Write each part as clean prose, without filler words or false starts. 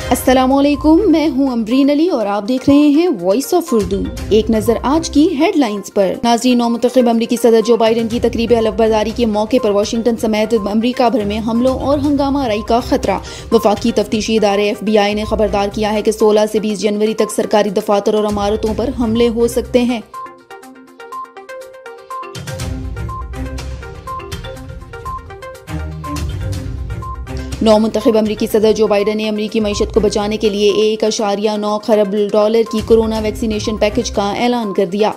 अस्सलामुअलैकुम, मैं हूं अमरीन अली और आप देख रहे हैं वॉइस ऑफ उर्दू। एक नजर आज की हेडलाइंस पर। नाज़रीन, नौमुंतखब अमरीकी सदर जो बाइडन की तकरीब हलफबरदारी के मौके पर वाशिंगटन समेत अमरीका भर में हमलों और हंगामा आराई का खतरा। वफाकी तफ्तीशी इदारे FBI ने खबरदार किया है कि 16 से 20 जनवरी तक सरकारी दफातर और इमारतों पर हमले हो सकते हैं। नौमुंतखब अमरीकी सदर जो बाइडन ने अमरीकी मईशत को बचाने के लिए $1.9 खरब की कोरोना वैक्सीनेशन पैकेज का ऐलान कर दिया।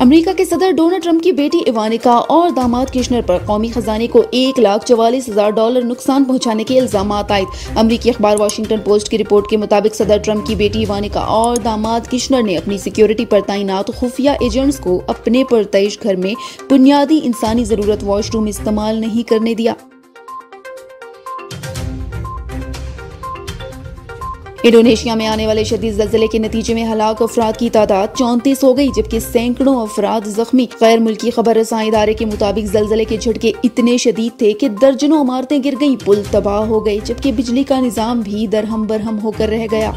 अमेरिका के सदर डोनाल्ड ट्रंप की बेटी इवानिका और दामाद किश्नर पर कौमी खजाने को $1,44,000 नुकसान पहुंचाने के इल्जाम आयद। अमरीकी अखबार वाशिंगटन पोस्ट की रिपोर्ट के मुताबिक सदर ट्रंप की बेटी इवानिका और दामाद किश्नर ने अपनी सिक्योरिटी पर तैनात खुफिया एजेंट्स को अपने पुरतइश घर में बुनियादी इंसानी जरूरत वॉशरूम इस्तेमाल नहीं करने दिया। इंडोनेशिया में आने वाले शदीद ज़लज़ले के नतीजे में हलाक अफराद की तादाद 34 हो गई, जबकि सैकड़ों अफराद जख्मी। गैर मुल्की खबर रसां इदारे के मुताबिक ज़लज़ले के झटके इतने शदीद थे कि दर्जनों इमारतें गिर गईं, पुल तबाह हो गए, जबकि बिजली का निज़ाम भी दरहम बरहम होकर रह गया।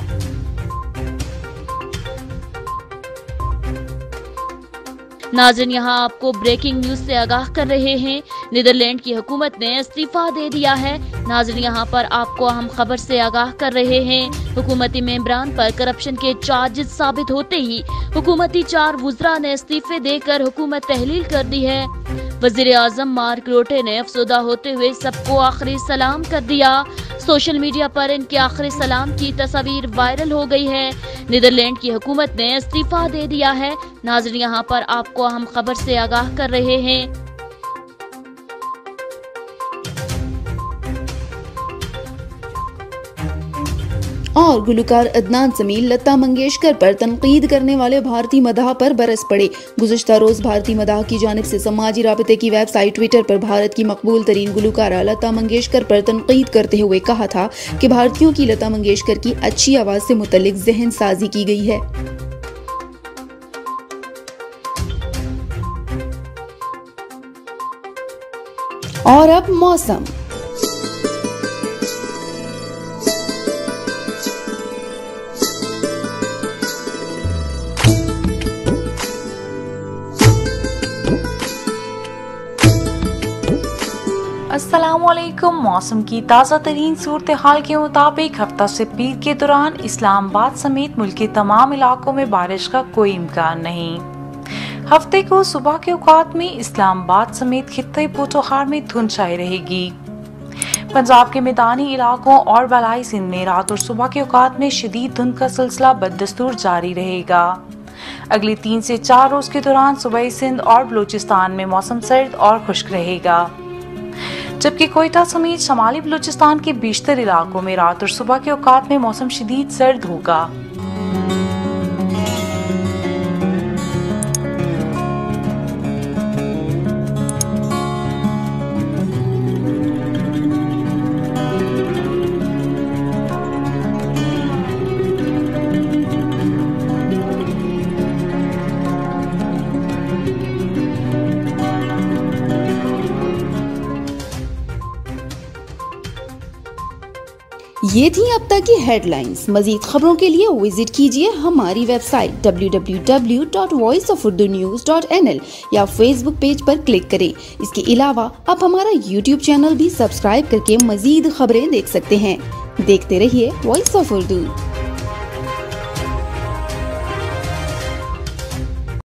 नाज़रीन, यहाँ आपको ब्रेकिंग न्यूज से आगाह कर रहे हैं। नीदरलैंड की हुकूमत ने इस्तीफा दे दिया है। नाज़रीन, यहाँ पर आपको अहम खबर से आगाह कर रहे हैं। हुकूमती मेंबरान पर करप्शन के चार्जेस साबित होते ही हुकूमती 4 वुज़रा ने इस्तीफे देकर हुकूमत तहलील कर दी है। वज़ीर आज़म मार्क रूटे ने अफसुदा होते हुए सबको आखिरी सलाम कर दिया। सोशल मीडिया पर इनके आखिरी सलाम की तस्वीर वायरल हो गई है। नीदरलैंड की हुकूमत ने इस्तीफा दे दिया है। नाज़रीन, यहाँ पर आपको अहम खबर से आगाह कर रहे हैं। और गुलकार अदनान समीर लता मंगेशकर पर तनकीद करने वाले भारतीय मदाह पर बरस पड़े। गुज़िश्ता रोज भारतीय मदाह की जानिब से समाजी राबते की वेबसाइट ट्विटर पर भारत की मकबूल तरीन गुलकारा लता मंगेशकर पर तनकीद करते हुए कहा था कि भारतीयों की लता मंगेशकर की अच्छी आवाज से मुतल्लिक जहन साजी की गई है। और अब मौसम। अस्सलामुअलैकुम। मौसम की ताज़ा तरीन सूरत हाल के मुताबिक हफ्ता से पीर के दौरान इस्लामाबाद समेत मुल्क के तमाम इलाकों में बारिश का कोई इम्कान नहीं। हफ्ते को सुबह के औकात में इस्लामाबाद समेत खित्ते पोटोहार में धुंध छाई रहेगी। पंजाब के मैदानी इलाकों और बलाई सिंध में रात और सुबह के औकात में शदीद धुंध का सिलसिला बदस्तूर जारी रहेगा। अगले 3 से 4 रोज के दौरान सूबाई सिंध और बलूचिस्तान में मौसम सर्द और खुश्क रहेगा, जबकि कोयटा समेत शमाली बलूचिस्तान के बेशतर इलाकों में रात और सुबह के औकात में मौसम शदीद सर्द होगा। ये थी अब तक की हेडलाइंस। मजीद खबरों के लिए विजिट कीजिए हमारी वेबसाइट www.voiceofurdunews.nl या फेसबुक पेज पर क्लिक करें। इसके अलावा आप हमारा यूट्यूब चैनल भी सब्सक्राइब करके मजीद खबरें देख सकते हैं। देखते रहिए वॉइस ऑफ उर्दू।